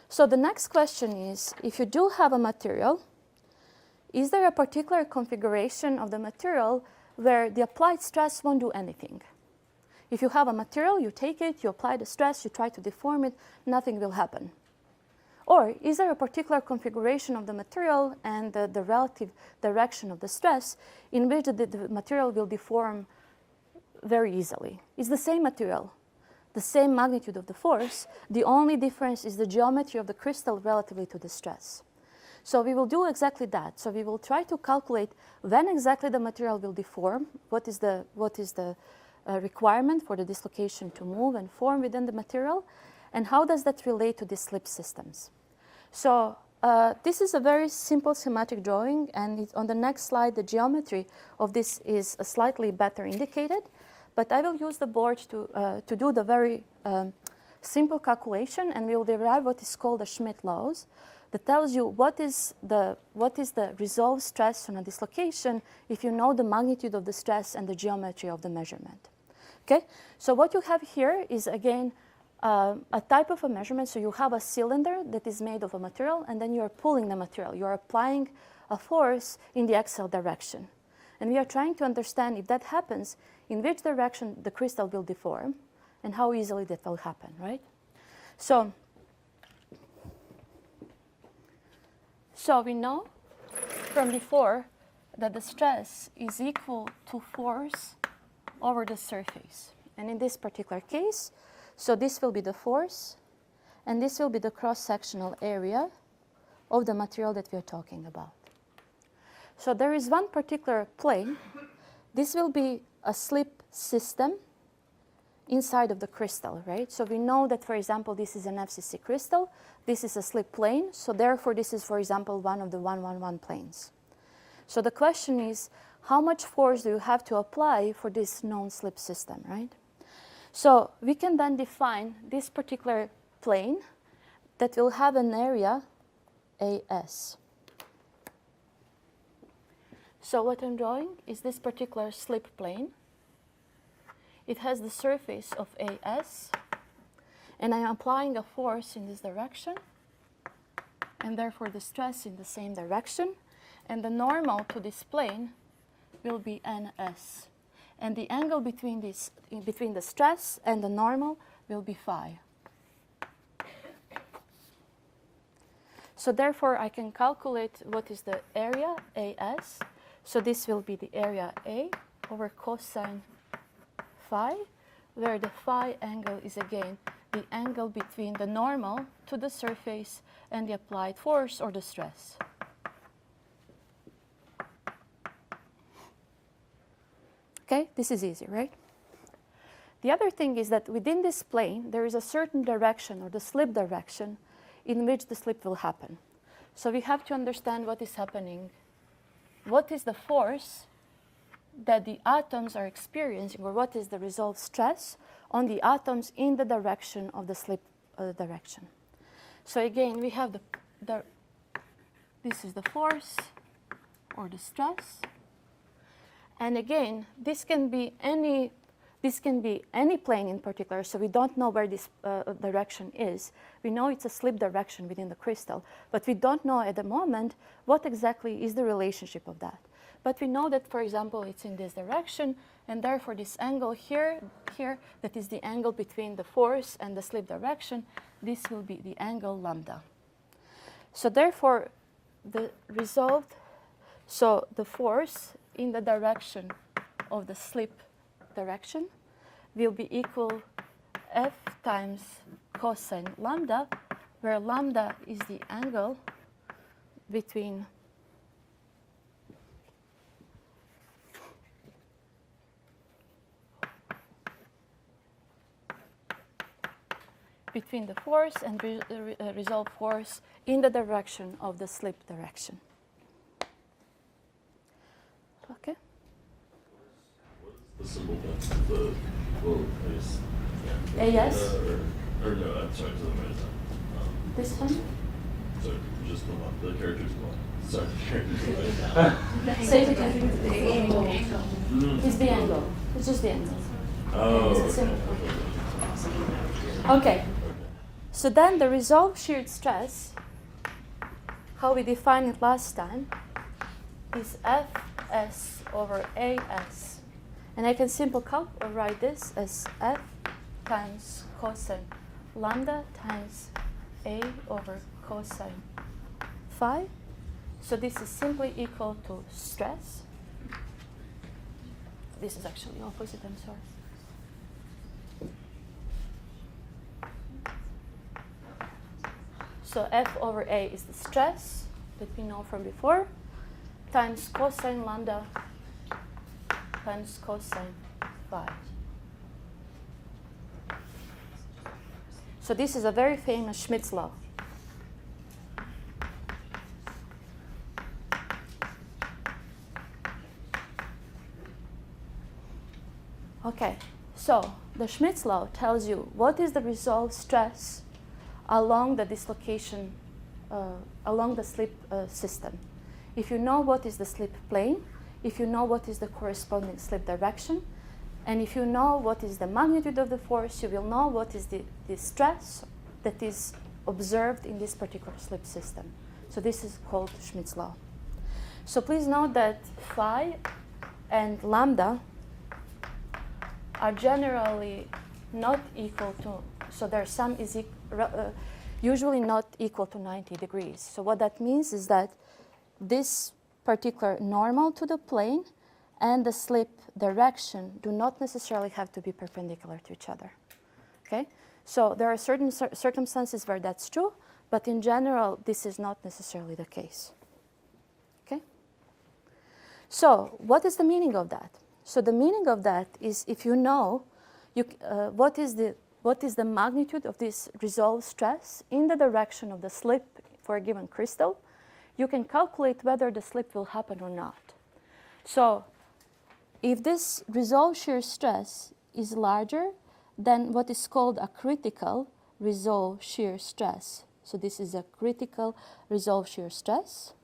So the next question is, if you do have a material, is there a particular configuration of the material where the applied stress won't do anything? If you have a material, you take it, you apply the stress, you try to deform it, nothing will happen. Or is there a particular configuration of the material and the relative direction of the stress in which the material will deform very easily? It's the same material, the same magnitude of the force. The only difference is the geometry of the crystal relatively to the stress. So we will do exactly that. So we will try to calculate when exactly the material will deform, what is the requirement for the dislocation to move and form within the material, and how does that relate to the slip systems. So this is a very simple schematic drawing, and on the next slide the geometry of this is slightly better indicated, but I will use the board to do the very simple calculation, and we will derive what is called the Schmid laws that tells you what is the resolved stress on a dislocation if you know the magnitude of the stress and the geometry of the measurement. Okay, so what you have here is again a type of a measurement. So you have a cylinder that is made of a material, and then you are pulling the material. You are applying a force in the axial direction. And we are trying to understand if that happens, in which direction the crystal will deform, and how easily that will happen, right? So we know from before that the stress is equal to force over the surface. And in this particular case, so this will be the force, and this will be the cross-sectional area of the material that we are talking about. So there is one particular plane. This will be a slip system inside of the crystal, right? So we know that, for example, this is an FCC crystal. This is a slip plane. So therefore, this is, for example, one of the 1-1-1 planes. So the question is, how much force do you have to apply for this known slip system, right? So we can then define this particular plane that will have an area AS. So what I'm drawing is this particular slip plane. It has the surface of AS, and I'm applying a force in this direction, and therefore the stress in the same direction, and the normal to this plane will be NS. And the angle between the stress and the normal will be phi. So therefore, I can calculate what is the area AS. So this will be the area A over cosine phi, where the phi angle is again the angle between the normal to the surface and the applied force or the stress. Okay, this is easy, right? The other thing is that within this plane, there is a certain direction, or the slip direction, in which the slip will happen. So we have to understand what is happening. What is the force that the atoms are experiencing, or what is the resolved stress on the atoms in the direction of the slip direction? So again, we have this is the force, or the stress. And again, this can be any plane in particular, so we don't know where this direction is. We know it's a slip direction within the crystal, but we don't know at the moment what exactly is the relationship of that. But we know that, for example, it's in this direction, and therefore this angle here, that is the angle between the force and the slip direction, this will be the angle lambda. So therefore, the force in the direction of the slip direction will be equal F times cosine lambda, where lambda is the angle between the force and the resolved force in the direction of the slip direction. Okay. What's the symbol then? I guess. Yeah. AS? Or no, I'm sorry, to the right side. This one? Sorry, just the characters go on. Sorry, the characters. Say it again. It's the angle. It's just the angle. Oh, okay. Okay. So then the resolved shear stress, how we defined it last time, is Fs over As. And I can simply write this as F times cosine lambda times A over cosine phi. So this is simply equal to stress. This is actually opposite, I'm sorry. So F over A is the stress that we know from before, times cosine lambda times cosine phi. So this is a very famous Schmidt's law. Okay, so the Schmidt's law tells you what is the resolved stress along the dislocation, along the slip system. If you know what is the slip plane, if you know what is the corresponding slip direction, and if you know what is the magnitude of the force, you will know what is the stress that is observed in this particular slip system. So this is called Schmidt's law. So please note that phi and lambda are generally not equal to, so their sum is usually not equal to 90 degrees. So what that means is that this particular normal to the plane and the slip direction do not necessarily have to be perpendicular to each other. Okay? So there are certain circumstances where that's true, but in general, this is not necessarily the case. Okay? So what is the meaning of that? So the meaning of that is if you know what is the magnitude of this resolved stress in the direction of the slip for a given crystal, you can calculate whether the slip will happen or not. So if this resolved shear stress is larger than what is called a critical resolved shear stress, so this is a critical resolved shear stress,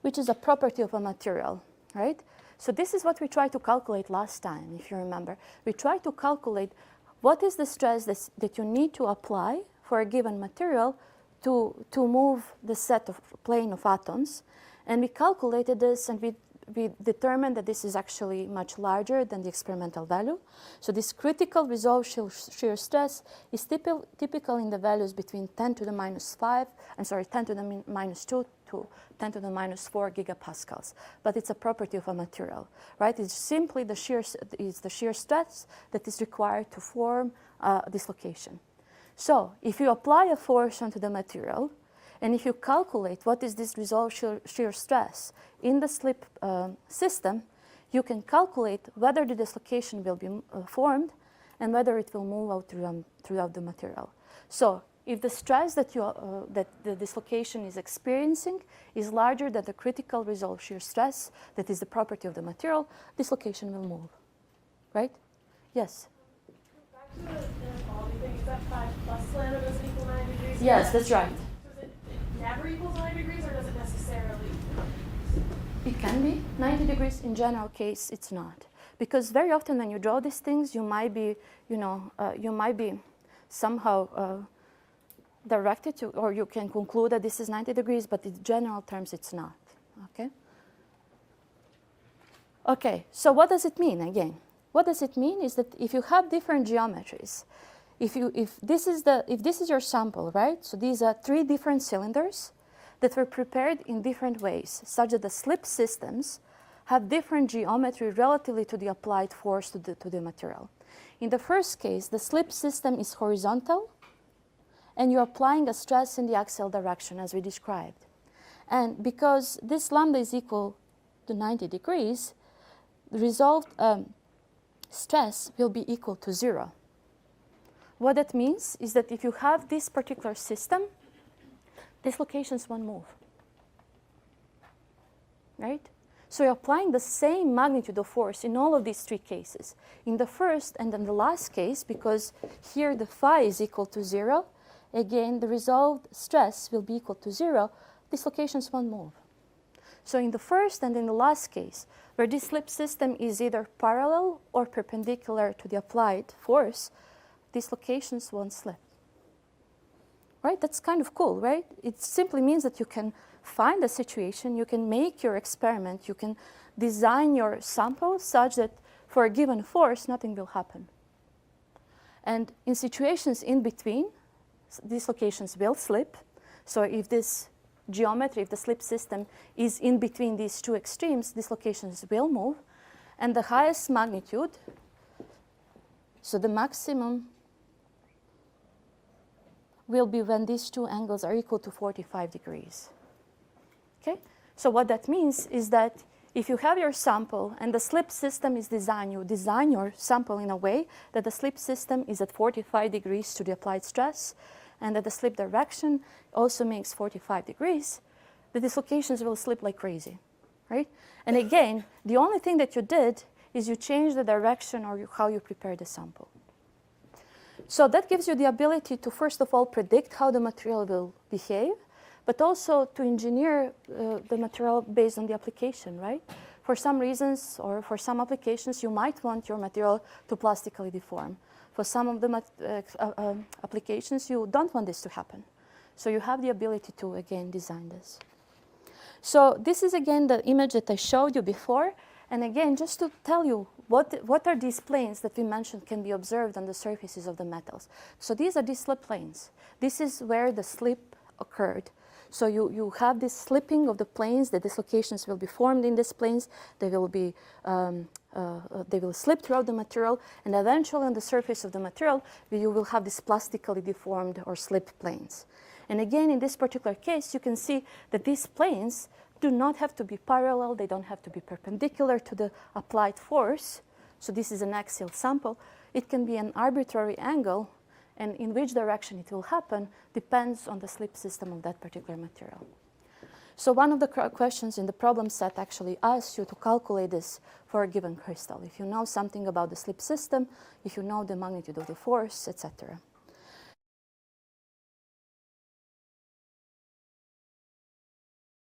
which is a property of a material, right? So this is what we tried to calculate last time, if you remember. We tried to calculate what is the stress that you need to apply for a given material to move the set of plane of atoms. And we calculated this, and we determined that this is actually much larger than the experimental value. So this critical resolved shear stress is typical in the values between 10 to the minus 5, 10 to the minus 2 to 10 to the minus 4 gigapascals. But it's a property of a material, right? It's simply the shear stress that is required to form a dislocation. So if you apply a force onto the material, and if you calculate what is this resolved shear stress in the slip system, you can calculate whether the dislocation will be formed and whether it will move out throughout the material. So if the stress that the dislocation is experiencing is larger than the critical resolved shear stress that is the property of the material, dislocation will move, right? Yes? Back to the inequality thing, is that 5 plus lambda doesn't equal 9 degrees? Yes, that's right. It never equals 9 degrees, or does it necessarily? It can be 90 degrees. In general case, it's not, because very often when you draw these things, you might be, somehow directed to, or you can conclude that this is 90 degrees, but in general terms, it's not. Okay. Okay. So what does it mean again? What does it mean is that if you have different geometries, if this is your sample, right? So these are 3 different cylinders that were prepared in different ways, such that the slip systems have different geometry relatively to the applied force to the material. In the first case, the slip system is horizontal, and you're applying a stress in the axial direction, as we described. And because this lambda is equal to 90 degrees, the resolved stress will be equal to 0. What that means is that if you have this particular system, dislocations won't move, right? So you're applying the same magnitude of force in all of these 3 cases. In the first and then the last case, because here the phi is equal to 0, again, the resolved stress will be equal to 0, dislocations won't move. So in the first and in the last case, where this slip system is either parallel or perpendicular to the applied force, dislocations won't slip. right? That's kind of cool, right? It simply means that you can find a situation, you can make your experiment, you can design your sample such that for a given force, nothing will happen. And in situations in between, these locations will slip. So if this geometry, if the slip system is in between these two extremes, these locations will move. And the highest magnitude, so the maximum, will be when these two angles are equal to 45 degrees. Okay? So what that means is that if you have your sample and the slip system is designed, you design your sample in a way that the slip system is at 45 degrees to the applied stress, and that the slip direction also makes 45 degrees, the dislocations will slip like crazy, right? And again, the only thing that you did is you changed the direction or how you prepare the sample. So that gives you the ability to, first of all, predict how the material will behave, but also to engineer the material based on the application, right? For some reasons or for some applications, you might want your material to plastically deform. For some of the applications, you don't want this to happen. So you have the ability to, again, design this. So this is, again, the image that I showed you before. And again, just to tell you, what are these planes that we mentioned can be observed on the surfaces of the metals? So these are the slip planes. This is where the slip occurred. So you have this slipping of the planes, the dislocations will be formed in these planes, they will slip throughout the material, and eventually on the surface of the material, you will have these plastically deformed or slip planes. And again, in this particular case, you can see that these planes do not have to be parallel, they don't have to be perpendicular to the applied force. So this is an axial sample. It can be an arbitrary angle, and in which direction it will happen depends on the slip system of that particular material. So one of the questions in the problem set actually asks you to calculate this for a given crystal. If you know something about the slip system, if you know the magnitude of the force, etc.